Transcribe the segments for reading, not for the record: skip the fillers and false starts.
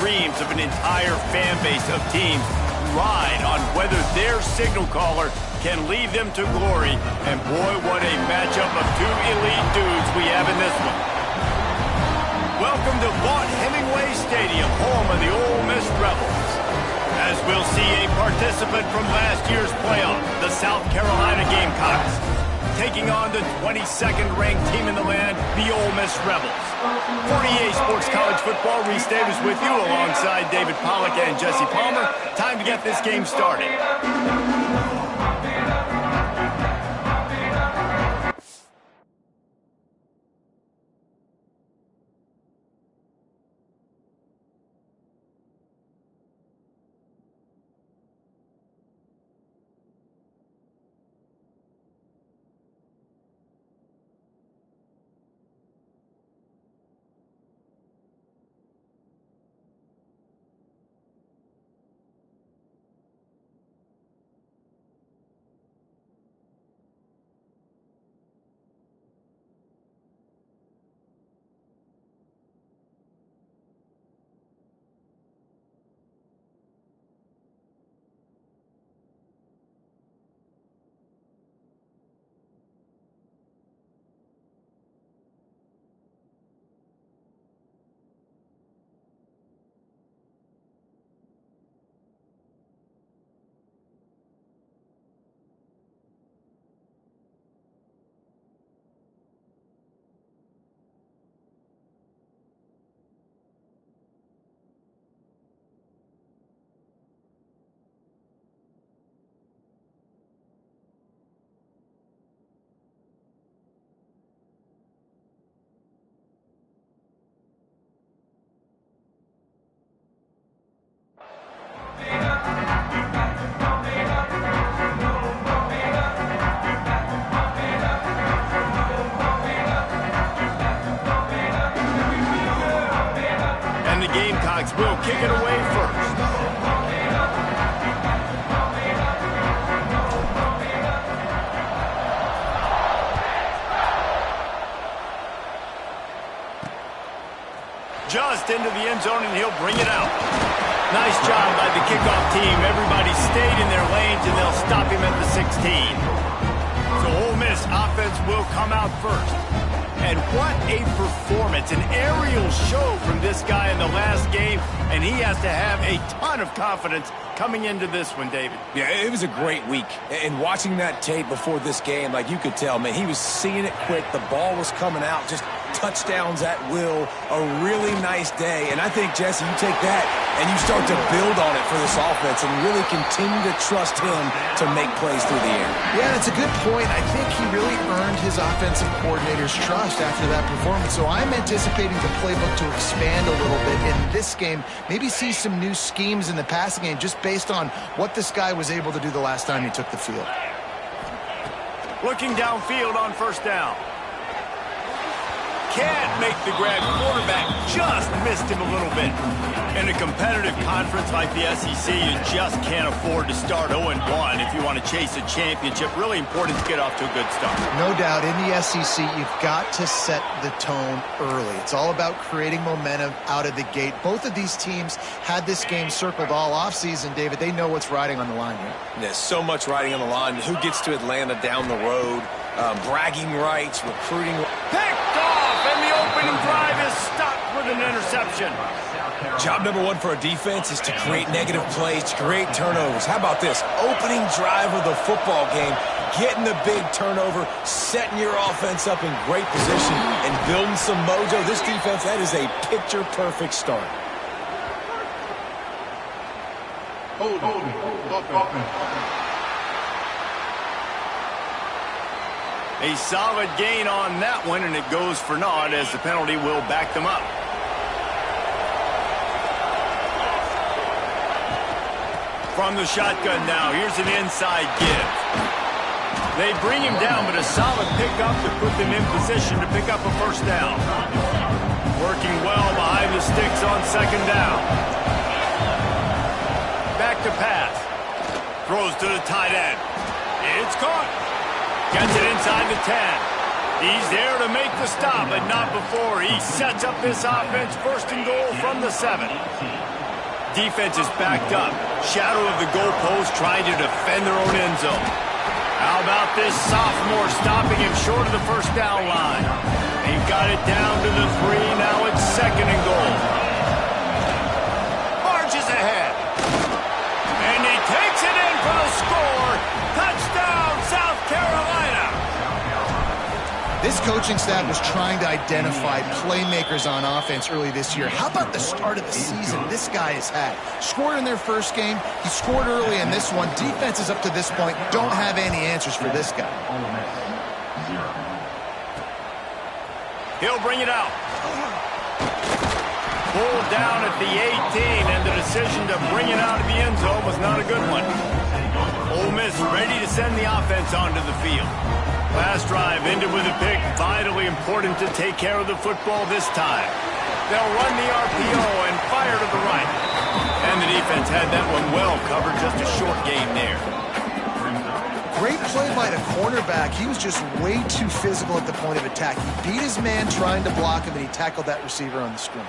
dreams of an entire fan base of teams ride on whether their signal caller can lead them to glory. And boy, what a matchup of two elite dudes we have in this one. Welcome to Vaught-Hemingway Stadium, home of the Ole Miss Rebels. As we'll see a participant from last year's playoff, the South Carolina Gamecocks, taking on the 22nd ranked team in the land, the Ole Miss Rebels. 48 Sports College Football, Reese Davis with you alongside David Pollack and Jesse Palmer. Time to get this game started. And the Gamecocks will kick it away first. Just into the end zone, and he'll bring it out. Nice job by the kickoff team. Everybody stayed in their lanes, and they'll stop him at the 16. So Ole Miss offense will come out first. And what a performance, an aerial show from this guy in the last game, and he has to have a ton of confidence coming into this one, David. Yeah, it was a great week. And watching that tape before this game, like you could tell, man, he was seeing it quick. The ball was coming out, just touchdowns at will. A really nice day. And I think, Jesse, you take that and you start to build on it for this offense and really continue to trust him to make plays through the air. Yeah, that's a good point. I think he really earned his offensive coordinator's trust after that performance. So I'm anticipating the playbook to expand a little bit in this game. Maybe see some new schemes in the passing game just based on what this guy was able to do the last time he took the field. Looking downfield on first down. Can't make the grab. Quarterback just missed him a little bit. In a competitive conference like the SEC, you just can't afford to start 0-1 if you want to chase a championship. Really important to get off to a good start. No doubt, in the SEC, you've got to set the tone early. It's all about creating momentum out of the gate. Both of these teams had this game circled all offseason, David. They know what's riding on the line here. There's so much riding on the line. Who gets to Atlanta down the road? Bragging rights, recruiting. Picked off, and the opening drive is stopped with an interception. Job number one for a defense is to create negative plays, to create turnovers. How about this? Opening drive of the football game, getting the big turnover, setting your offense up in great position, and building some mojo. This defense, that is a picture-perfect start. A solid gain on that one, and it goes for naught as the penalty will back them up. From the shotgun now, here's an inside give. They bring him down, but a solid pickup to put them in position to pick up a first down. Working well behind the sticks on second down. Back to pass. Throws to the tight end. It's caught. Gets it inside the 10. He's there to make the stop, but not before. He sets up this offense first and goal from the 7. Defense is backed up. Shadow of the goalpost trying to defend their own end zone. How about this sophomore stopping him short of the first down line? They've got it down to the 3. Now it's second and goal. Marches ahead. And he takes it in for the score. Touchdown, South Carolina. This coaching staff was trying to identify playmakers on offense early this year. How about the start of the season this guy has had? Scored in their first game. He scored early in this one. Defenses up to this point don't have any answers for this guy. He'll bring it out. Pulled down at the 18, and the decision to bring it out of the end zone was not a good one. Ole Miss ready to send the offense onto the field. Last drive ended with a pick. Vitally important to take care of the football this time. They'll run the RPO and fire to the right. And the defense had that one well covered. Just a short gain there. Great play by the cornerback. He was just way too physical at the point of attack. He beat his man trying to block him, and he tackled that receiver on the screen.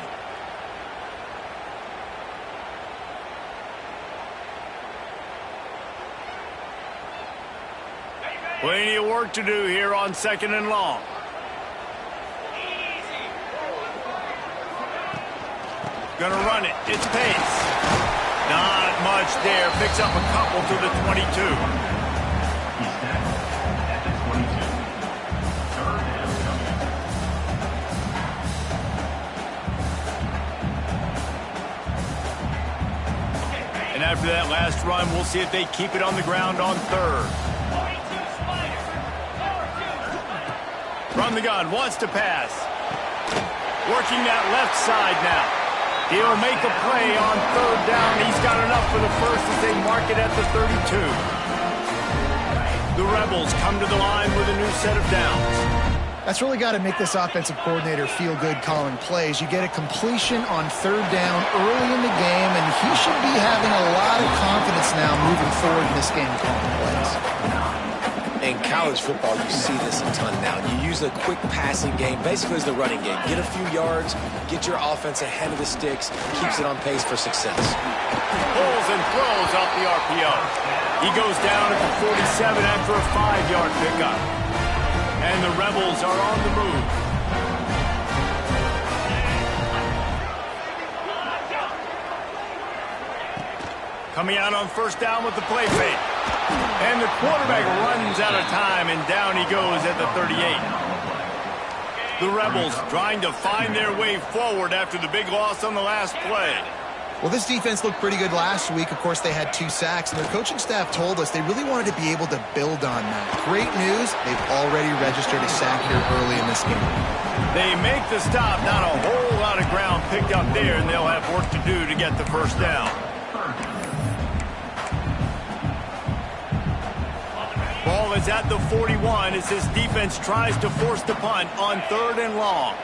Plenty of work to do here on second and long. Gonna run it. It's Pace. Not much there. Picks up a couple to the 22. And after that last run, we'll see if they keep it on the ground on third. From the gun, wants to pass. Working that left side now. He'll make a play on third down. He's got enough for the first as they mark it at the 32. The Rebels come to the line with a new set of downs. That's really got to make this offensive coordinator feel good calling plays. You get a completion on third down early in the game, and he should be having a lot of confidence now moving forward in this game calling plays. In college football, you see this a ton now. You use a quick passing game, basically as the running game. Get a few yards, get your offense ahead of the sticks, keeps it on pace for success. Pulls and throws off the RPO. He goes down at the 47 after a 5-yard pickup. And the Rebels are on the move. Coming out on first down with the play fake. And the quarterback runs out of time, and down he goes at the 38. The Rebels trying to find their way forward after the big loss on the last play. Well, this defense looked pretty good last week. Of course, they had 2 sacks, and their coaching staff told us they really wanted to be able to build on that. Great news, they've already registered a sack here early in this game. They make the stop, not a whole lot of ground picked up there, and they'll have work to do to get the first down. Ball is at the 41 as his defense tries to force the punt on third and long.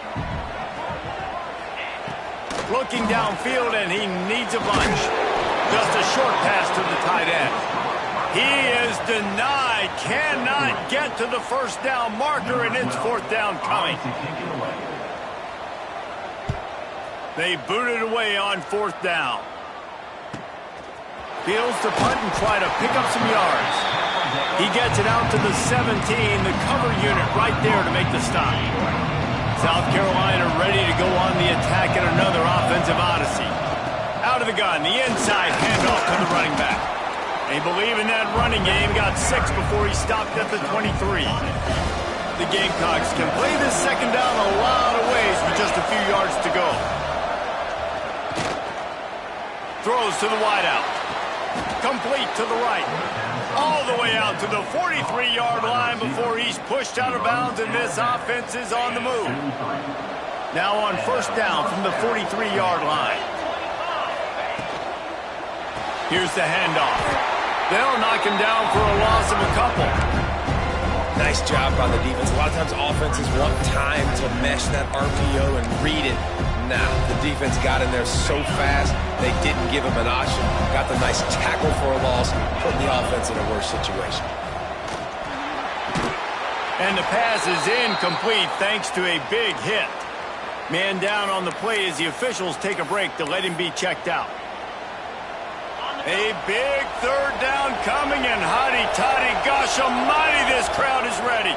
Looking downfield, and he needs a bunch. Just a short pass to the tight end. He is denied. Cannot get to the first down marker, and it's fourth down coming. They boot it away on fourth down. Fields to punt and try to pick up some yards. He gets it out to the 17, the cover unit right there to make the stop. South Carolina ready to go on the attack at another offensive odyssey. Out of the gun, the inside handoff to the running back. They believe in that running game, got 6 before he stopped at the 23. The Gamecocks can play this second down a lot of ways with just a few yards to go. Throws to the wideout. Complete to the right. All the way out to the 43-yard line before he's pushed out of bounds, and this offense is on the move. Now on first down from the 43-yard line. Here's the handoff. They'll knock him down for a loss of a couple. Nice job by the defense. A lot of times offenses want time to mesh that RPO and read it. Nah, the defense got in there so fast, they didn't give him an option. Got the nice tackle for a loss, putting the offense in a worse situation. And the pass is incomplete thanks to a big hit. Man down on the play as the officials take a break to let him be checked out. A big third down coming, and hotty-toddy, gosh almighty, this crowd is ready.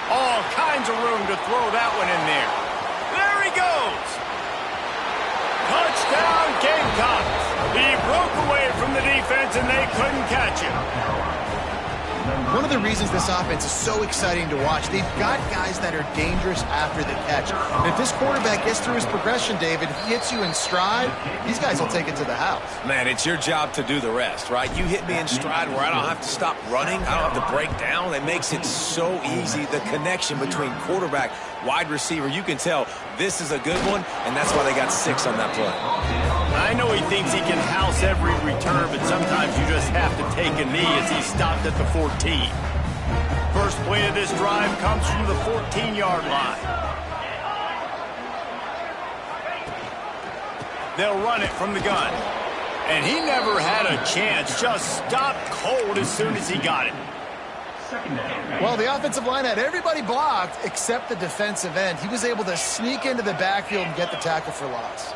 All kinds of room to throw that one in there. There he goes. Touchdown, Gamecocks. He broke away from the defense, and they couldn't catch him. One of the reasons this offense is so exciting to watch, they've got guys that are dangerous after the catch. And if this quarterback gets through his progression, David, he hits you in stride, these guys will take it to the house. Man, it's your job to do the rest, right? You hit me in stride where I don't have to stop running. I don't have to break down. It makes it so easy. The connection between quarterback, wide receiver, you can tell this is a good one, and that's why they got 6 on that play. I know he thinks he can house every return, but sometimes you just have to take a knee as he stopped at the 14. First play of this drive comes from the 14-yard line. They'll run it from the gun. And he never had a chance, just stopped cold as soon as he got it. Well, the offensive line had everybody blocked except the defensive end. He was able to sneak into the backfield and get the tackle for loss.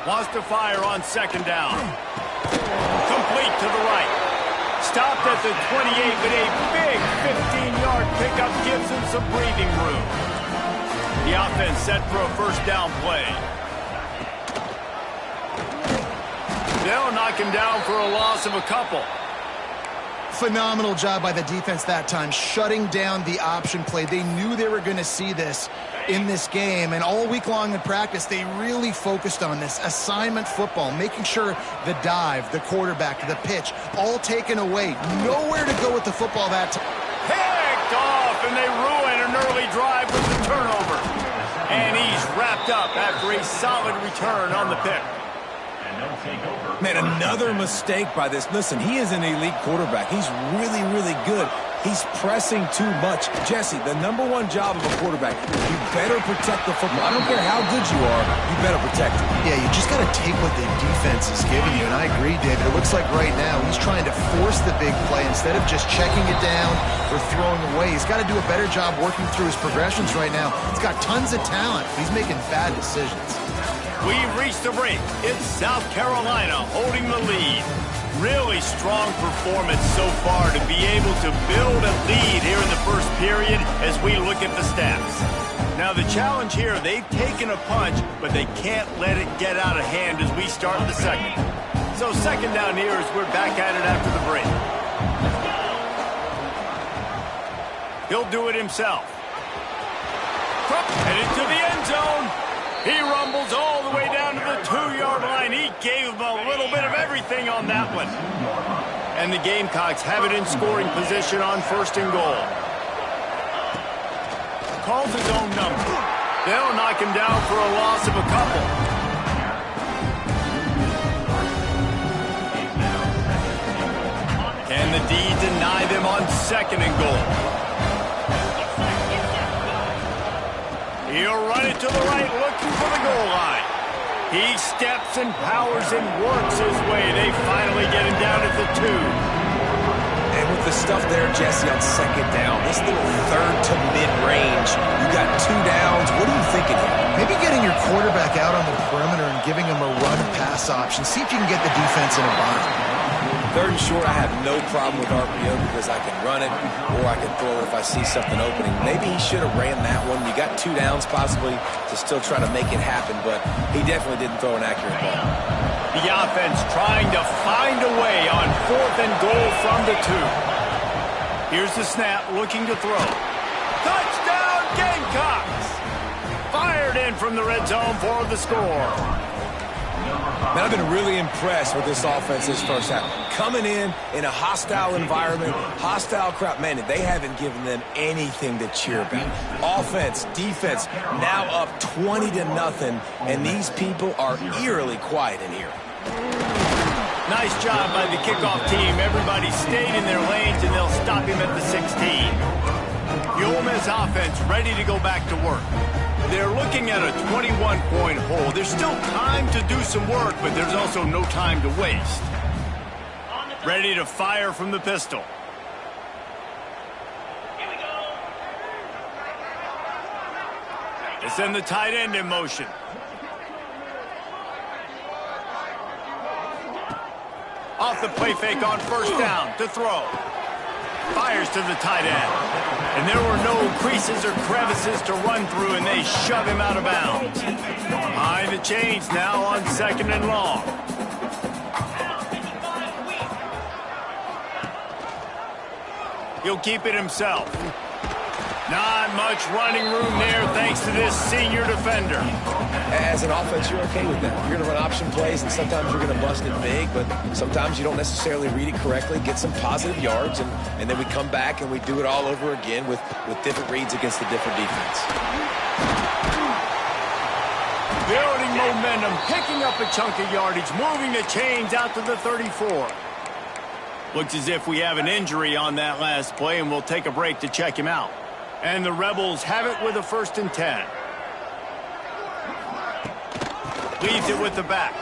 Wants to fire on second down. Complete to the right. Stopped at the 28, but a big 15-yard pickup gives him some breathing room. The offense set for a first down play. They'll knock him down for a loss of a couple. Phenomenal job by the defense that time, shutting down the option play. They knew they were going to see this in this game, and all week long in practice, they really focused on this assignment football, making sure the dive, the quarterback, the pitch, all taken away. Nowhere to go with the football that time. Picked off, and they ruin an early drive with the turnover. And he's wrapped up after a solid return on the pick. Man, another mistake by this. Listen, he is an elite quarterback. He's really, really good. He's pressing too much. Jesse, the number one job of a quarterback, you better protect the football. I don't care how good you are, you better protect it. Yeah, you just got to take what the defense is giving you, and I agree, David. It looks like right now he's trying to force the big play instead of just checking it down or throwing away. He's got to do a better job working through his progressions right now. He's got tons of talent, but he's making bad decisions. We've reached the break. It's South Carolina holding the lead. Really strong performance so far to be able to build a lead here in the first period as we look at the stats. Now the challenge here, they've taken a punch, but they can't let it get out of hand as we start the second. So second down here as we're back at it after the break. He'll do it himself. And into the end zone. He rumbles all the way down to the 2-yard line. He gave him a little bit of everything on that one. And the Gamecocks have it in scoring position on first and goal. Calls his own number. They'll knock him down for a loss of a couple. Can the D deny them on second and goal? He'll run it to the right, looking for the goal line. He steps and powers and works his way. They finally get him down at the 2. And with the stuff there, Jesse, on second down, this little third to mid-range, you got 2 downs. What are you thinking here? Maybe getting your quarterback out on the perimeter and giving him a run-pass option. See if you can get the defense in a bind. Third and short, I have no problem with RPO because I can run it or I can throw it if I see something opening. Maybe he should have ran that one. You got 2 downs possibly to still try to make it happen, but he definitely didn't throw an accurate ball. The offense trying to find a way on fourth and goal from the 2. Here's the snap, looking to throw. Touchdown, Gamecocks! Fired in from the red zone for the score. Man, I've been really impressed with this offense this first half. Coming in a hostile environment, hostile crowd. Man, they haven't given them anything to cheer about. Offense, defense, now up 20-0, and these people are eerily quiet in here. Nice job by the kickoff team. Everybody stayed in their lanes, and they'll stop him at the 16. The Ole Miss offense ready to go back to work. They're looking at a 21-point hole. There's still time to do some work, but there's also no time to waste. Ready to fire from the pistol. send the tight end in motion. Off the play fake on first down to throw. Fires to the tight end. And there were no creases or crevices to run through, and they shove him out of bounds. Behind the chains now on 2nd and long. He'll keep it himself. Not much running room there thanks to this senior defender. As an offense, you're okay with that. You're going to run option plays, and sometimes you're going to bust it big, but sometimes you don't necessarily read it correctly, get some positive yards, and then we come back and we do it all over again with different reads against the different defense. Building momentum, picking up a chunk of yardage, moving the chains out to the 34. Looks as if we have an injury on that last play, and we'll take a break to check him out. And the Rebels have it with a 1st and 10. Leaves it with the back.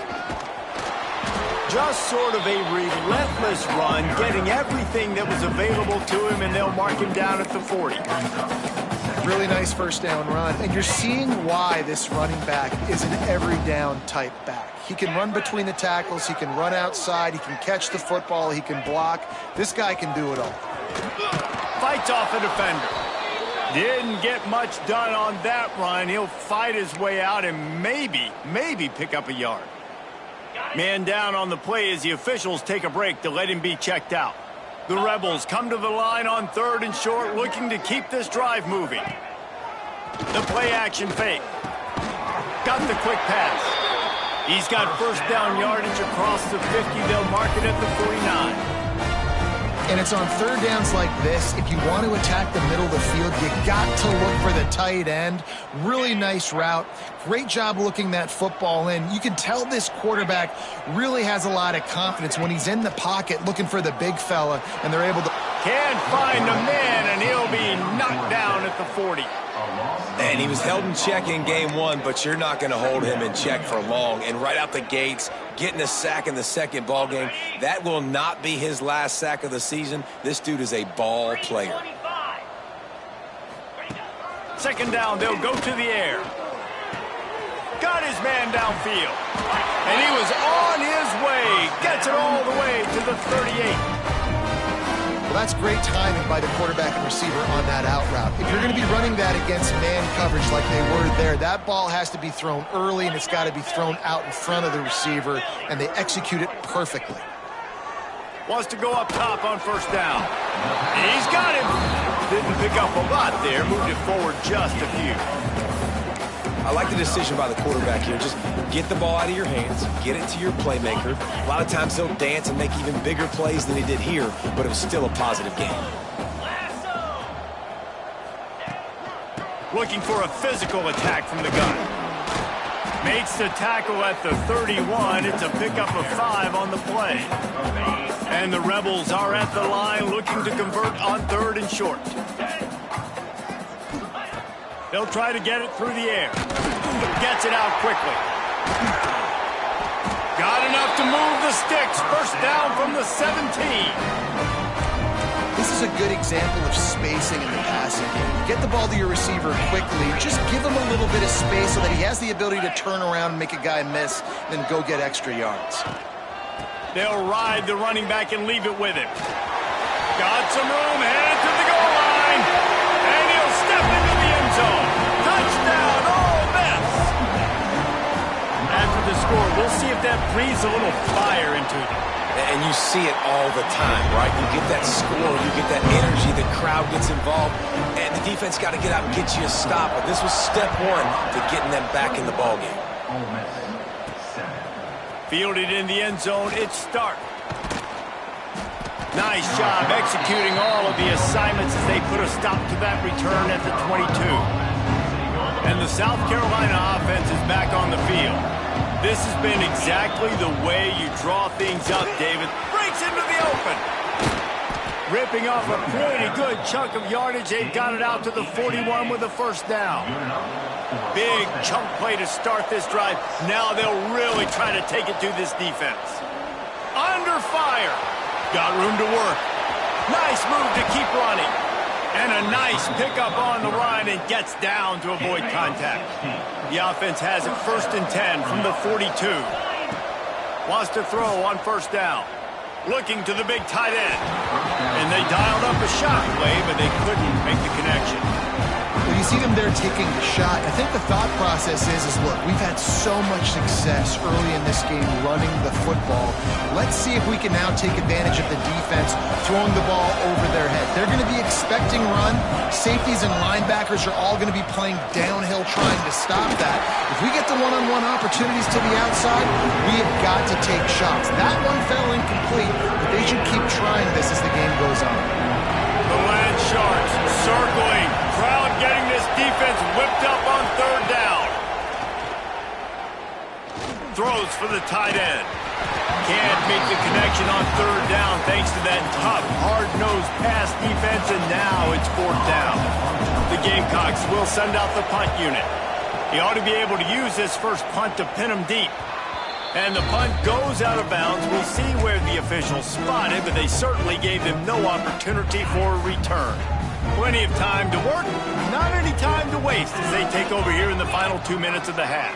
Just sort of a relentless run, getting everything that was available to him, and they'll mark him down at the 40. Really nice first down run, and you're seeing why this running back is an every down type back. He can run between the tackles, he can run outside, he can catch the football, he can block. This guy can do it all. Fights off a defender. Didn't get much done on that run. He'll fight his way out and maybe pick up a yard. Man down on the play as the officials take a break to let him be checked out. The Rebels come to the line on 3rd and short, looking to keep this drive moving. The play action fake. Got the quick pass. He's got first down yardage across the 50. They'll mark it at the 49. And it's on 3rd downs like this. If you want to attack the middle of the field, you got to look for the tight end. Really nice route. Great job looking that football in. You can tell this quarterback really has a lot of confidence when he's in the pocket looking for the big fella, and they're able to... Can't find a man, and he'll be knocked down at the 40. And he was held in check in game 1, but you're not going to hold him in check for long. And right out the gates, getting a sack in the 2nd ball game, that will not be his last sack of the season. This dude is a ball player. 2nd down, they'll go to the air. Got his man downfield. And he was on his way. Gets it all the way to the 38. Well, that's great timing by the quarterback and receiver on that out route. If you're going to be running that against man coverage like they were there, that ball has to be thrown early, and it's got to be thrown out in front of the receiver, and they execute it perfectly. Wants to go up top on 1st down. He's got him. Didn't pick up a lot there. Moved it forward just a few. I like the decision by the quarterback here. Just get the ball out of your hands, get it to your playmaker. A lot of times they'll dance and make even bigger plays than he did here, but it was still a positive game. Looking for a physical attack from the gun. Makes the tackle at the 31. It's a pickup of 5 on the play. And the Rebels are at the line looking to convert on 3rd and short. They'll try to get it through the air. Gets it out quickly. Got enough to move the sticks. First down from the 17. This is a good example of spacing in the passing game. You get the ball to your receiver quickly. Just give him a little bit of space so that he has the ability to turn around and make a guy miss, then go get extra yards. They'll ride the running back and leave it with him. Got some room, headed to the goal line. And he'll step into the end zone. Touchdown, Ole Miss. After the score, we'll see if that breathes a little fire into them. And you see it all the time, right? You get that score, you get that energy, the crowd gets involved, and the defense got to get out and get you a stop. But this was step 1 to getting them back in the ballgame. Fielded in the end zone, it's Stark. Nice job executing all of the assignments as they put a stop to that return at the 22. And the South Carolina offense is back on the field. This has been exactly the way you draw things up, David. Breaks into the open. Ripping off a pretty good chunk of yardage. They've got it out to the 41 with a first down. Big chunk play to start this drive. Now they'll really try to take it to this defense. Under fire. Got room to work. Nice move to keep running. And a nice pickup on the run and gets down to avoid contact. The offense has it 1st and 10 from the 42. Wants to throw on 1st down. Looking to the big tight end. And they dialed up a shot play, but they couldn't make the connection. Well, you see them there taking the shot. I think the thought process is look, we've had so much success early in this game running the football. Let's see if we can now take advantage of the defense throwing the ball over their head. They're going to be expecting run. Safeties and linebackers are all going to be playing downhill trying to stop that. If we get the one-on-one opportunities to the outside, we have got to take shots. That one fell incomplete, but they should keep trying this as the game goes on. The Land Sharks circling. Crowd getting this defense whipped up on 3rd down. Throws for the tight end. Can't make the connection on 3rd down thanks to that tough, hard-nosed pass defense, and now it's 4th down. The Gamecocks will send out the punt unit. He ought to be able to use this first punt to pin him deep. And the punt goes out of bounds. We'll see where the officials spot it, but they certainly gave him no opportunity for a return. Plenty of time to work, not any time to waste as they take over here in the final 2 minutes of the half.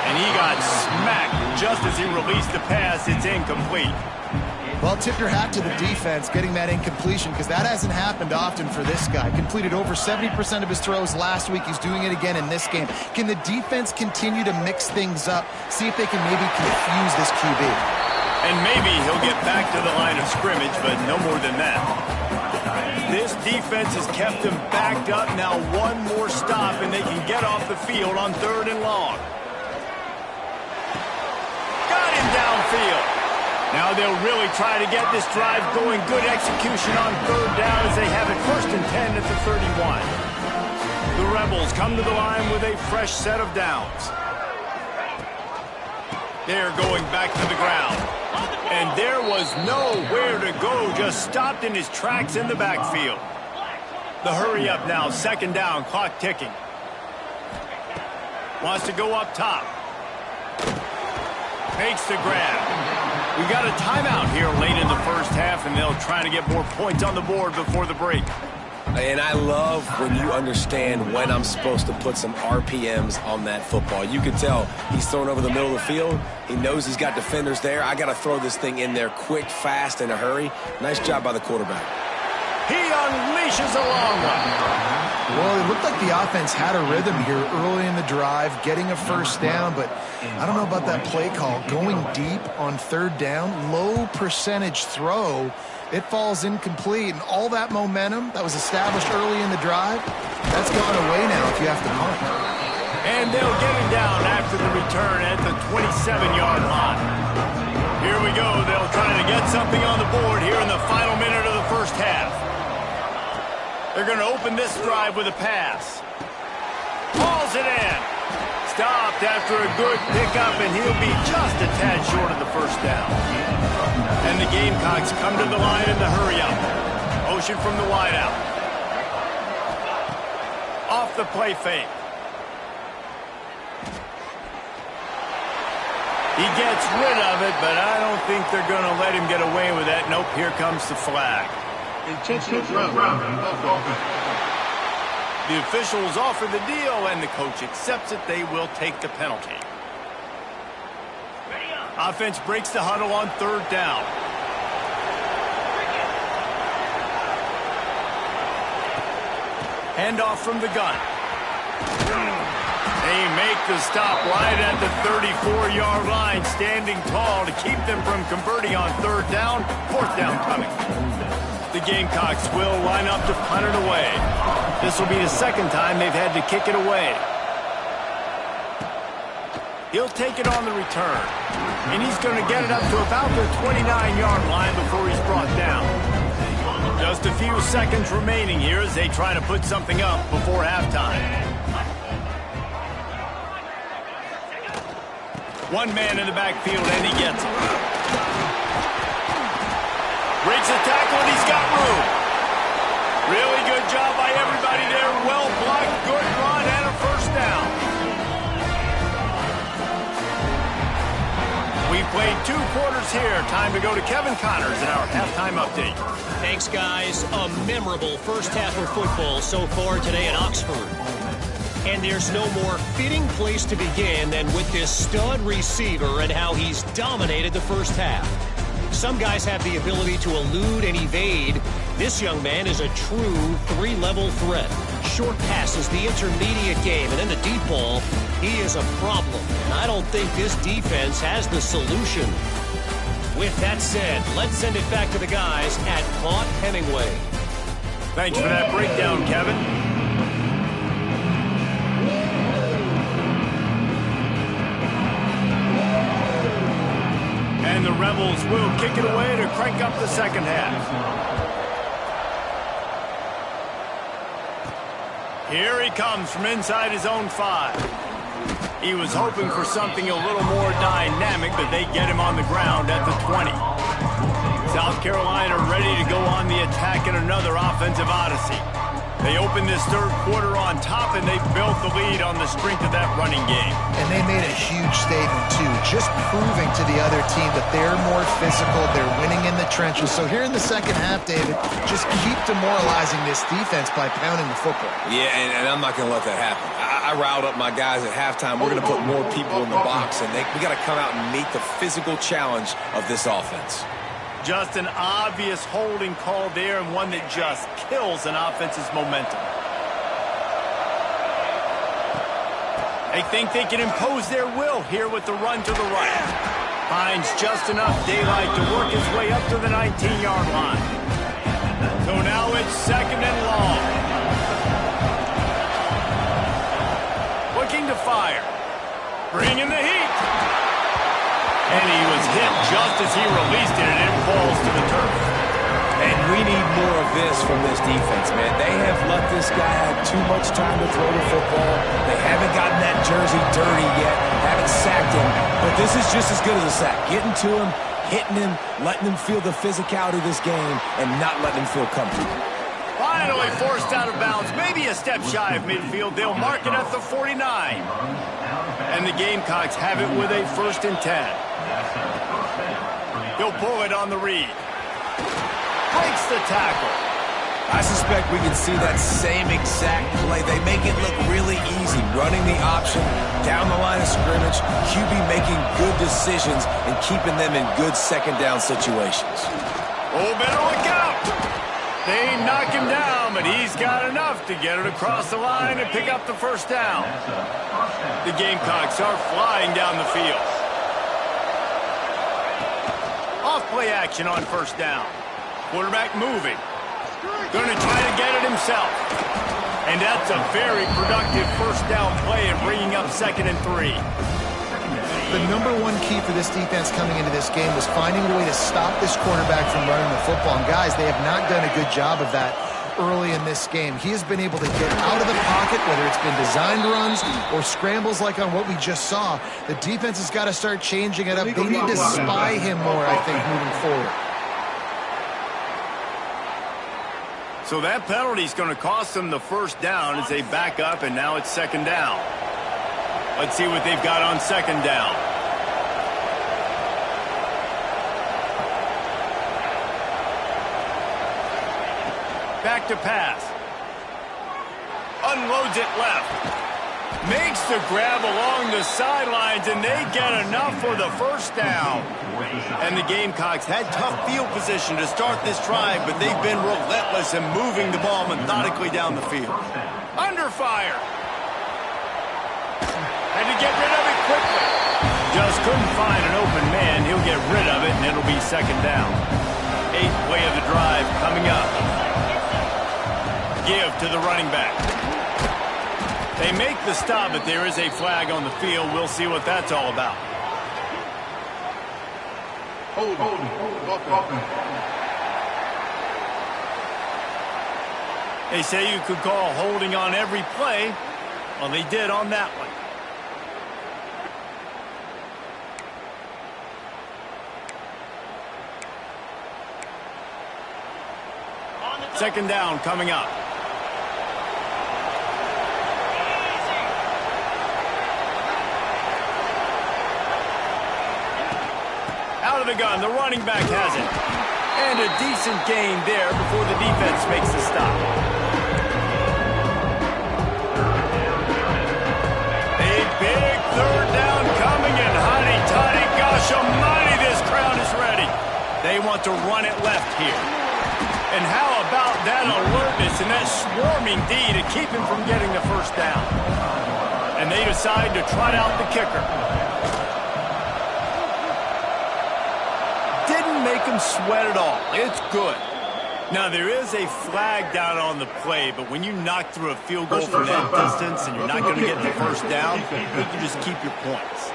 And he got smacked just as he released the pass. It's incomplete. Well, tip your hat to the defense getting that incompletion because that hasn't happened often for this guy. Completed over 70% of his throws last week. He's doing it again in this game. Can the defense continue to mix things up, see if they can maybe confuse this QB? And maybe he'll get back to the line of scrimmage, but no more than that. This defense has kept them backed up. Now one more stop, and they can get off the field on 3rd and long. Got him downfield. Now they'll really try to get this drive going. Good execution on 3rd down as they have it 1st and 10 at the 31. The Rebels come to the line with a fresh set of downs. They're going back to the ground. And there was nowhere to go, just stopped in his tracks in the backfield. The hurry up now, 2nd down, clock ticking. Wants to go up top. Makes the grab. We've got a timeout here late in the first half, and they'll try to get more points on the board before the break. And I love when you understand when I'm supposed to put some RPMs on that football. You can tell he's thrown over the middle of the field. He knows he's got defenders there. I got to throw this thing in there quick, fast, in a hurry. Nice job by the quarterback. He unleashes a long one. Well, it looked like the offense had a rhythm here early in the drive, getting a 1st down, but I don't know about that play call. Going deep on 3rd down, low percentage throw. It falls incomplete, and all that momentum that was established early in the drive, that's gone away now if you have to punt. And they'll get him down after the return at the 27-yard line. Here we go. They'll try to get something on the board here in the final minute of the first half. They're going to open this drive with a pass. Hauls it in. Stopped after a good pickup, and he'll be just a tad short of the 1st down. And the Gamecocks come to the line in the hurry-up. Motion from the wideout. Off the play fake. He gets rid of it, but I don't think they're going to let him get away with that. Nope, here comes the flag. Intentional grounding of offense. The officials offer the deal, and the coach accepts it. They will take the penalty. Offense breaks the huddle on 3rd down. Handoff from the gun. They make the stop right at the 34-yard line, standing tall to keep them from converting on 3rd down. 4th down coming. The Gamecocks will line up to punt it away. This will be the 2nd time they've had to kick it away. He'll take it on the return. And he's going to get it up to about the 29-yard line before he's brought down. Just a few seconds remaining here as they try to put something up before halftime. One man in the backfield, and he gets it. Breaks the tackle, and he's got room. Really good job by everybody there. Well blocked, good run, and a 1st down. We play played 2 quarters here. Time to go to Kevin Connors in our halftime update. Thanks, guys. A memorable first half of football so far today in Oxford. And there's no more fitting place to begin than with this stud receiver and how he's dominated the first half. Some guys have the ability to elude and evade. This young man is a true 3-level threat. Short passes, the intermediate game, and then the deep ball. He is a problem, and I don't think this defense has the solution. With that said, let's send it back to the guys at Vaught Hemingway. Thanks for that breakdown, Kevin. And the Rebels will kick it away to crank up the second half. Here he comes from inside his own 5. He was hoping for something a little more dynamic, but they get him on the ground at the 20. South Carolina ready to go on the attack in another offensive odyssey. They opened this third quarter on top, and they built the lead on the strength of that running game. And they made a huge statement, too, just proving to the other team that they're more physical, they're winning in the trenches. So here in the second half, David, just keep demoralizing this defense by pounding the football. Yeah, and I'm not going to let that happen. I riled up my guys at halftime. We're going to put more people in the box, and we got to come out and meet the physical challenge of this offense. Just an obvious holding call there, and one that just kills an offense's momentum. They think they can impose their will here with the run to the right. Finds just enough daylight to work his way up to the 19-yard line. So now it's second and long. Looking to fire. Bringing the heat. And he was hit just as he released it, and it falls to the turf. And we need more of this from this defense, man. They have let this guy have too much time to throw the football. They haven't gotten that jersey dirty yet, haven't sacked him. But this is just as good as a sack. Getting to him, hitting him, letting him feel the physicality of this game, and not letting him feel comfortable. Finally forced out of bounds, maybe a step shy of midfield. They'll mark it at the 49. And the Gamecocks have it with a 1st and 10. He'll pull it on the read. Breaks the tackle. I suspect we can see that same exact play. They make it look really easy, running the option down the line of scrimmage, QB making good decisions and keeping them in good second down situations. Oh, better look out. They knock him down, but he's got enough to get it across the line and pick up the 1st down. The Gamecocks are flying down the field. Off-play action on 1st down. Quarterback moving. Going to try to get it himself. And that's a very productive 1st down play and bringing up 2nd and 3. The number one key for this defense coming into this game was finding a way to stop this quarterback from running the football. And guys, they have not done a good job of that early in this game. He has been able to get out of the pocket, whether it's been designed runs or scrambles like on what we just saw. The defense has got to start changing it up. They need to spy him more, I think, moving forward. So that penalty is going to cost them the 1st down as they back up, and now it's 2nd down. Let's see what they've got on 2nd down. Back to pass. Unloads it left. Makes the grab along the sidelines, and they get enough for the 1st down. And the Gamecocks had tough field position to start this drive, but they've been relentless in moving the ball methodically down the field. Under fire. Had to get rid of it quickly. Just couldn't find an open man. He'll get rid of it, and it'll be 2nd down. 8th play of the drive coming up. Give to the running back. They make the stop, but there is a flag on the field. We'll see what that's all about. Hold. They say you could call holding on every play. Well, they did on that one. Second down coming up. the gun. The running back has it. And a decent gain there before the defense makes the stop. A big third down coming, and honey toddy, gosh almighty, this crowd is ready. They want to run it left here. And how about that alertness and that swarming D to keep him from getting the first down? And they decide to trot out the kicker. Didn't make him sweat at all. It's good. Now, there is a flag down on the play, but when you knock through a field goal from that distance and you're not going to get the first down, you can just keep your points.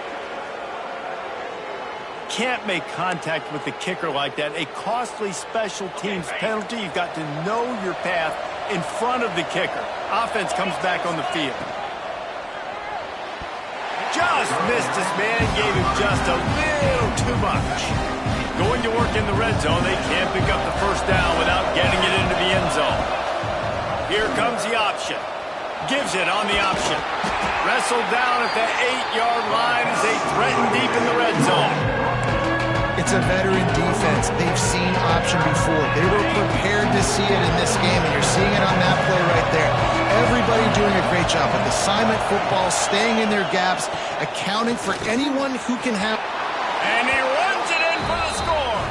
Can't make contact with the kicker like that. A costly special teams penalty. You've got to know your path in front of the kicker. Offense comes back on the field. Just missed his man, gave him just a little too much. Going to work in the red zone, they can't pick up the first down without getting it into the end zone. Here comes the option. Gives it on the option. Wrestled down at the 8-yard line as they threaten deep in the red zone. It's a veteran defense. They've seen option before. They were prepared to see it in this game, and you're seeing it on that play right there. Everybody doing a great job with assignment football, staying in their gaps, accounting for anyone who can have. And he runs it in for the score.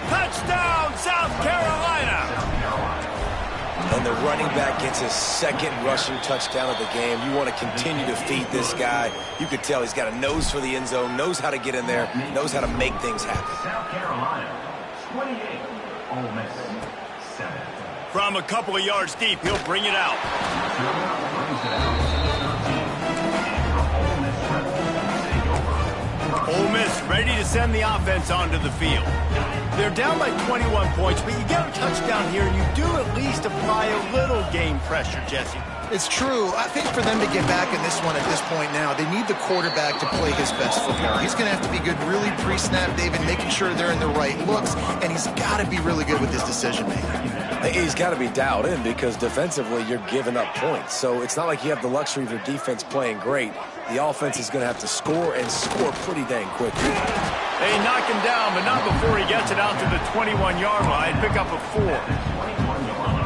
Touchdown, South Carolina. And the running back gets his second rushing touchdown of the game. You want to continue to feed this guy. You could tell he's got a nose for the end zone, knows how to get in there, knows how to make things happen. South Carolina, 28, Ole Miss, 7. From a couple of yards deep, he'll bring it out. Ole Miss ready to send the offense onto the field. They're down by 21 points, but you get a touchdown here, and you do at least apply a little game pressure, Jesse. It's true. I think for them to get back in this one at this point now, they need the quarterback to play his best football. He's going to have to be good really pre-snap, David, making sure they're in the right looks, and he's got to be really good with his decision-making. He's got to be dialed in because defensively you're giving up points. So it's not like you have the luxury of your defense playing great. The offense is going to have to score and score pretty dang quickly. They knock him down, but not before he gets it out to the 21-yard line. Pick up a 4.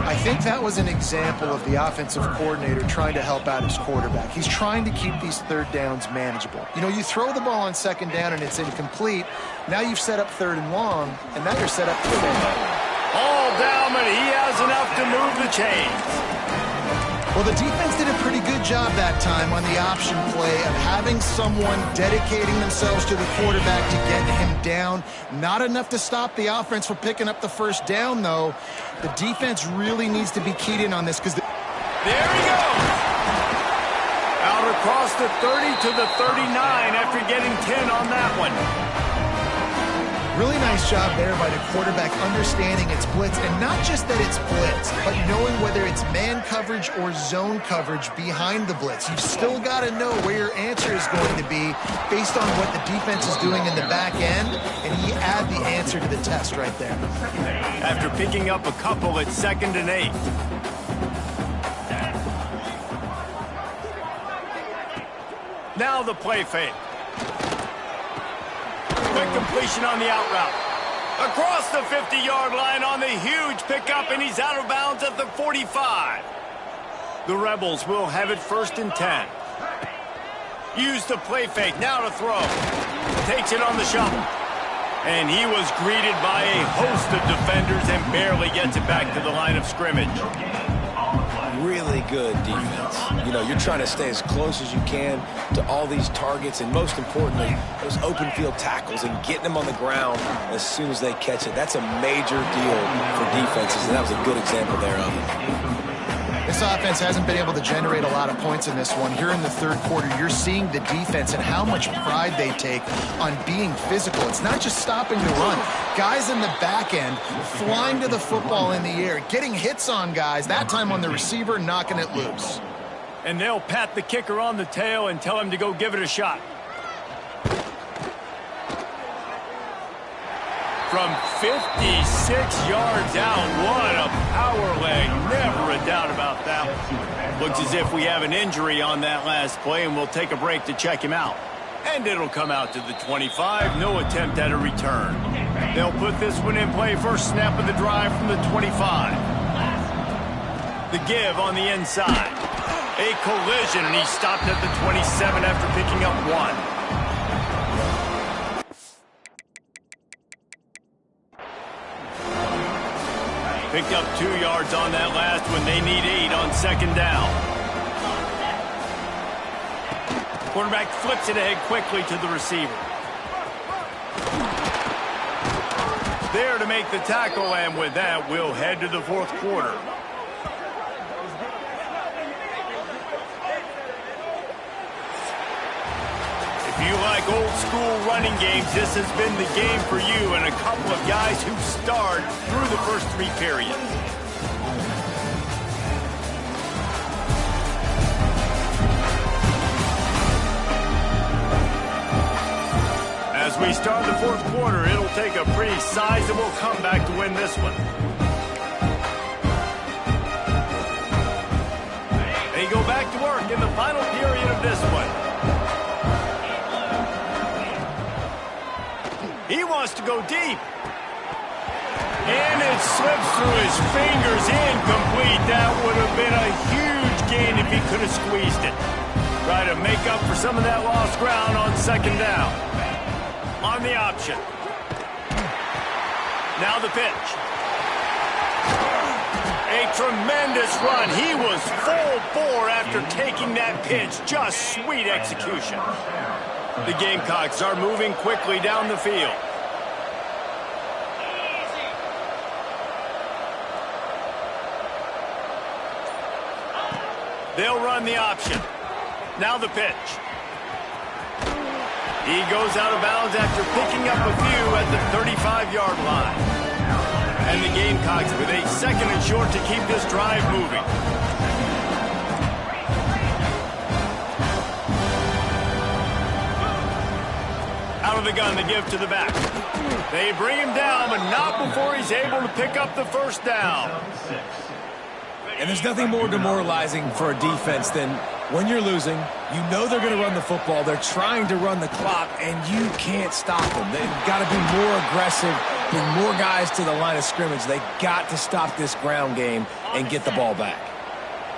I think that was an example of the offensive coordinator trying to help out his quarterback. He's trying to keep these third downs manageable. You know, you throw the ball on second down and it's incomplete. Now you've set up third and long, and now you're set up to fail. All down, but he has enough to move the chains. Well, the defense did a pretty good job that time on the option play of having someone dedicating themselves to the quarterback to get him down. Not enough to stop the offense from picking up the first down, though. The defense really needs to be keyed in on this because... There he goes! Out across the 30 to the 39 after getting 10 on that one. Really nice job there by the quarterback understanding it's blitz, and not just that it's blitz, but knowing whether it's man coverage or zone coverage behind the blitz. You've still got to know where your answer is going to be based on what the defense is doing in the back end, and he add the answer to the test right there. After picking up a couple at 2nd and 8. Now the play fake. Quick completion on the out route. Across the 50-yard line on the huge pickup, and he's out of bounds at the 45. The Rebels will have it 1st and 10. Use the play fake, now to throw. Takes it on the shovel. And he was greeted by a host of defenders and barely gets it back to the line of scrimmage. Really good defense. You know, you're trying to stay as close as you can to all these targets, and most importantly, those open field tackles and getting them on the ground as soon as they catch it. That's a major deal for defenses, and that was a good example there of it. This offense hasn't been able to generate a lot of points in this one. Here in the third quarter, you're seeing the defense and how much pride they take on being physical. It's not just stopping the run. Guys in the back end flying to the football in the air, getting hits on guys, that time on the receiver, knocking it loose. And they'll pat the kicker on the tail and tell him to go give it a shot. From 56 yards out, what a power leg. Never a doubt about that. Looks as if we have an injury on that last play, and we'll take a break to check him out. And it'll come out to the 25. No attempt at a return. They'll put this one in play. First snap of the drive from the 25. The give on the inside. A collision, and he stopped at the 27 after picking up 1. Picked up 2 yards on that last one. They need 8 on second down. Quarterback flips it ahead quickly to the receiver. There to make the tackle, and with that, we'll head to the fourth quarter. If you like old school running games, this has been the game for you and a couple of guys who starred through the first 3 periods. As we start the fourth quarter, it'll take a pretty sizable comeback to win this one. They go back to work in the final period of this one. He wants to go deep. And it slips through his fingers, incomplete. That would have been a huge gain if he could have squeezed it. Try to make up for some of that lost ground on second down. On the option. Now the pitch. A tremendous run. He was full bore after taking that pitch. Just sweet execution. The Gamecocks are moving quickly down the field. They'll run the option. Now the pitch. He goes out of bounds after picking up a few at the 35-yard line. And the Gamecocks with a second and short to keep this drive moving. Out of the gun, the give to the back. They bring him down, but not before he's able to pick up the first down. And there's nothing more demoralizing for a defense than when you're losing, you know they're going to run the football, they're trying to run the clock, and you can't stop them. They've got to be more aggressive, bring more guys to the line of scrimmage. They've got to stop this ground game and get the ball back.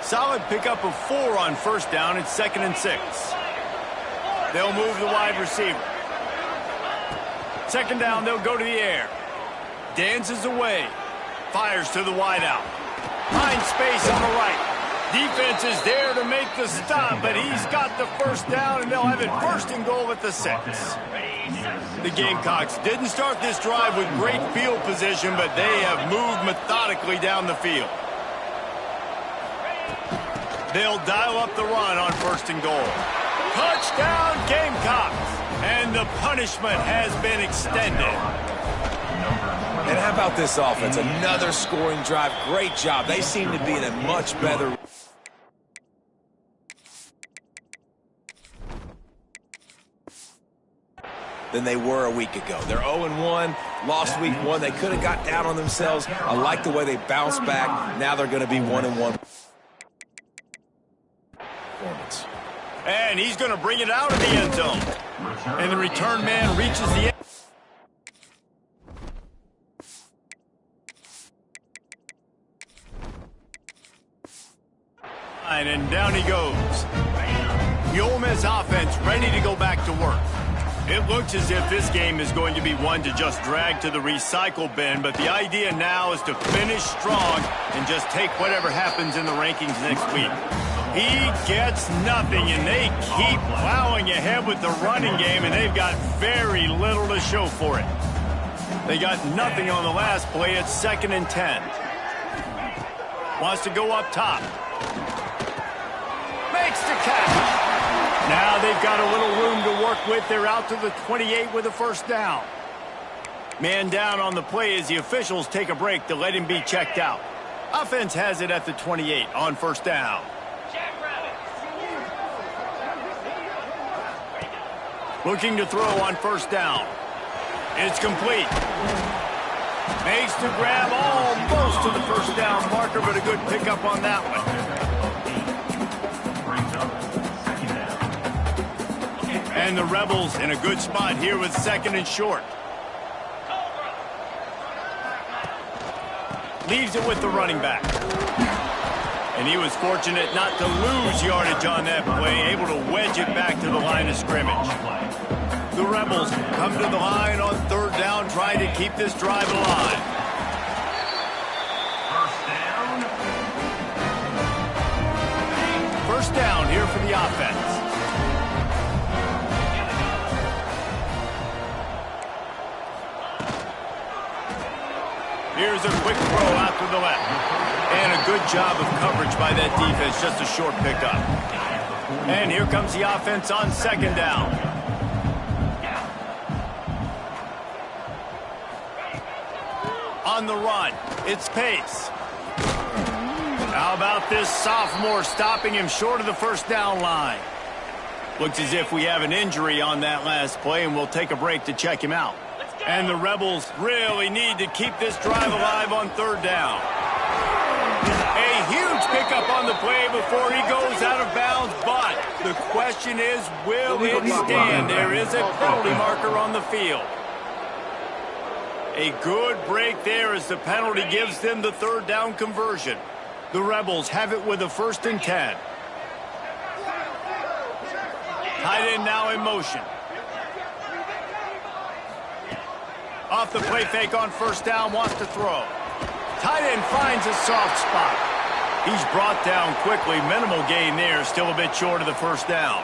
Solid pickup of 4 on first down. It's 2nd and 6. They'll move the wide receiver. Second down, they'll go to the air. Dances away. Fires to the wideout. Finds space on the right. Defense is there to make the stop, but he's got the first down, and they'll have it first and goal at the 6. The Gamecocks didn't start this drive with great field position, but they have moved methodically down the field. They'll dial up the run on first and goal. Touchdown, Gamecocks! And the punishment has been extended. And how about this offense? Another scoring drive. Great job. They seem to be in a much better... than they were a week ago. They're 0-1, lost week 1. They could have got down on themselves. I like the way they bounced back. Now they're going to be 1-1. Performance. And he's going to bring it out of the end zone. And the return man reaches the end. And down he goes. The Ole Miss offense ready to go back to work. It looks as if this game is going to be one to just drag to the recycle bin, but the idea now is to finish strong and just take whatever happens in the rankings next week. He gets nothing, and they keep plowing ahead with the running game, and they've got very little to show for it. They got nothing on the last play. It's 2nd and 10. Wants to go up top. Makes the catch. Now they've got a little room to work with. They're out to the 28 with a first down. Man down on the play as the officials take a break to let him be checked out. Offense has it at the 28 on first down. Looking to throw on first down. It's complete. Makes the grab almost to the first down marker, but a good pickup on that one. And the Rebels in a good spot here with 2nd and short. Leaves it with the running back. And he was fortunate not to lose yardage on that play, able to wedge it back to the line of scrimmage. The Rebels come to the line on 3rd down, trying to keep this drive alive. First down here for the offense. Here's a quick throw out to the left. And a good job of coverage by that defense, just a short pickup. And here comes the offense on 2nd down. On the run, it's Pace. How about this sophomore stopping him short of the 1st down line? Looks as if we have an injury on that last play, and we'll take a break to check him out. And the Rebels really need to keep this drive alive on 3rd down. A huge pickup on the play before he goes out of bounds, but the question is, will it stand? There is a penalty marker on the field. A good break there as the penalty gives them the 3rd down conversion. The Rebels have it with a 1st and 10. Tight end now in motion. Off the play fake on 1st down, wants to throw. Tight end finds a soft spot. He's brought down quickly. Minimal gain there, still a bit short of the 1st down.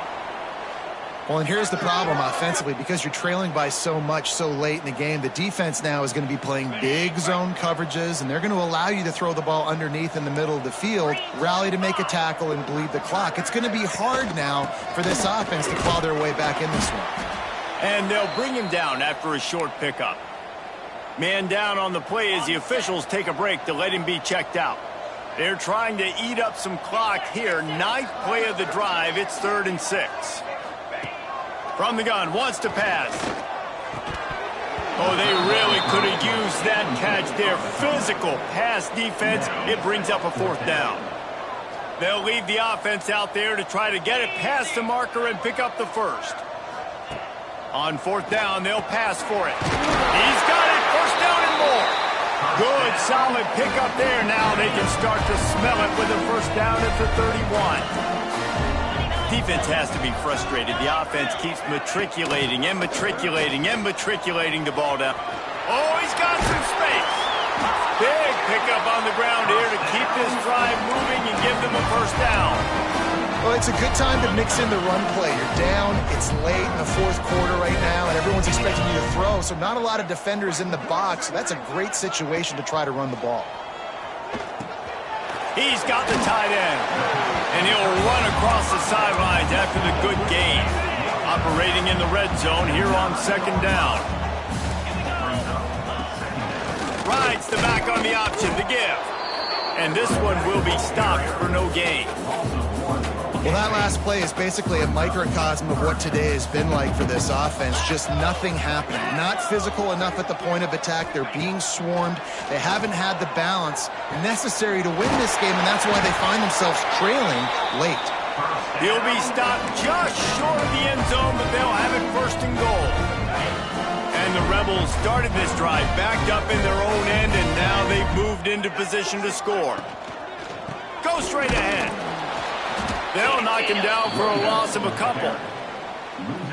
Well, and here's the problem offensively. Because you're trailing by so much so late in the game, the defense now is going to be playing big zone coverages, and they're going to allow you to throw the ball underneath in the middle of the field, rally to make a tackle, and bleed the clock. It's going to be hard now for this offense to claw their way back in this one. And they'll bring him down after a short pickup. Man down on the play as the officials take a break to let him be checked out. They're trying to eat up some clock here. 9th play of the drive. It's 3rd and 6. From the gun, wants to pass. Oh, they really could have used that catch there. Physical pass defense. It brings up a 4th down. They'll leave the offense out there to try to get it past the marker and pick up the 1st. On 4th down, they'll pass for it. He's got it. 1st down and more. Good, solid pickup there. Now they can start to smell it with a 1st down at the 31. Defense has to be frustrated. The offense keeps matriculating and matriculating and matriculating the ball down. Oh, he's got some space. Big pickup on the ground here to keep this drive moving and give them a 1st down. Well, it's a good time to mix in the run play. You're down, it's late in the 4th quarter right now, and everyone's expecting you to throw, so not a lot of defenders in the box. So that's a great situation to try to run the ball. He's got the tight end, and he'll run across the sidelines after the good gain. Operating in the red zone here on 2nd down. Rides the back on the option to give. And this one will be stopped for no gain. Well, that last play is basically a microcosm of what today has been like for this offense. Just nothing happening. Not physical enough at the point of attack. They're being swarmed. They haven't had the balance necessary to win this game, and that's why they find themselves trailing late. He'll be stopped just short of the end zone, but they'll have it 1st and goal. And the Rebels started this drive backed up in their own end, and now they've moved into position to score. Go straight ahead. They'll knock him down for a loss of a couple.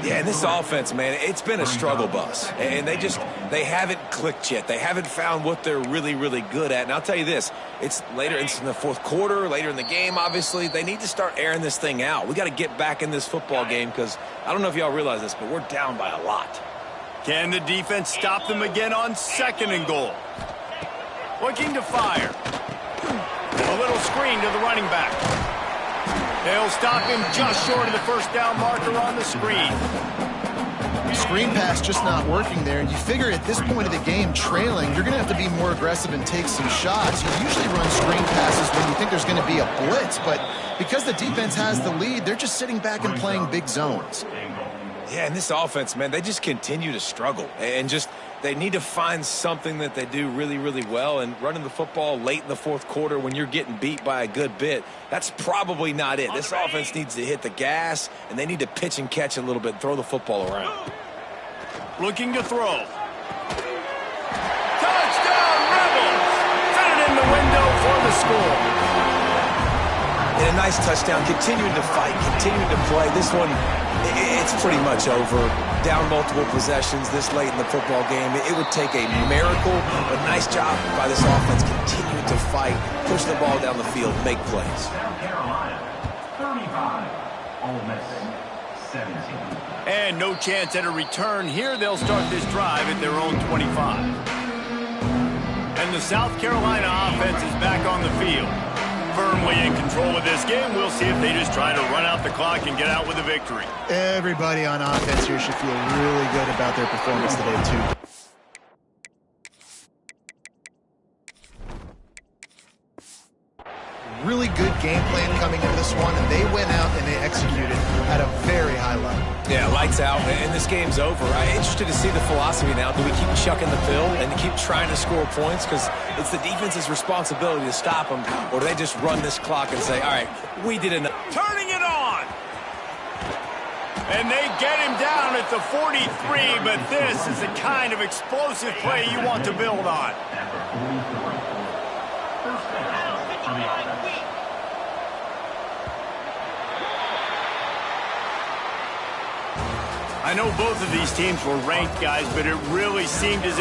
Yeah, and this offense, man, it's been a struggle bus. And they haven't clicked yet. They haven't found what they're really, really good at. And I'll tell you this, it's later, it's in the 4th quarter, later in the game, obviously. They need to start airing this thing out. We got to get back in this football game because I don't know if y'all realize this, but we're down by a lot. Can the defense stop them again on 2nd and goal? Looking to fire. A little screen to the running back. They'll stop him just short of the 1st down marker on the screen. Screen pass just not working there, and you figure at this point of the game, trailing, you're going to have to be more aggressive and take some shots. You usually run screen passes when you think there's going to be a blitz, but because the defense has the lead, they're just sitting back and playing big zones. Yeah, and this offense, man, they just continue to struggle. And just They need to find something that they do really, really well, and running the football late in the fourth quarter when you're getting beat by a good bit, that's probably not it. This offense needs to hit the gas, and they need to pitch and catch a little bit, throw the football around. Looking to throw. Touchdown, Rebels! Fit it in the window for the score. And a nice touchdown, continuing to fight, continuing to play. This one, it's pretty much over. Down multiple possessions this late in the football game. It would take a miracle, but nice job by this offense continuing to fight, push the ball down the field, make plays. South Carolina, 35. Ole Miss, 17. And no chance at a return here. They'll start this drive at their own 25. And the South Carolina offense is back on the field. Firmly in control of this game. We'll see if they just try to run out the clock and get out with a victory. Everybody on offense here should feel really good about their performance today, too. Really good game plan coming into this one, and they went out and they executed at a very high level. Yeah, lights out, and this game's over. I'm interested to see the philosophy now. Do we keep chucking the pill and keep trying to score points? Because it's the defense's responsibility to stop them, or do they just run this clock and say, all right, we did enough? Turning it on! And they get him down at the 43, but this is the kind of explosive play you want to build on. After 43. First down for the offense. I know both of these teams were ranked, guys, but it really seemed as if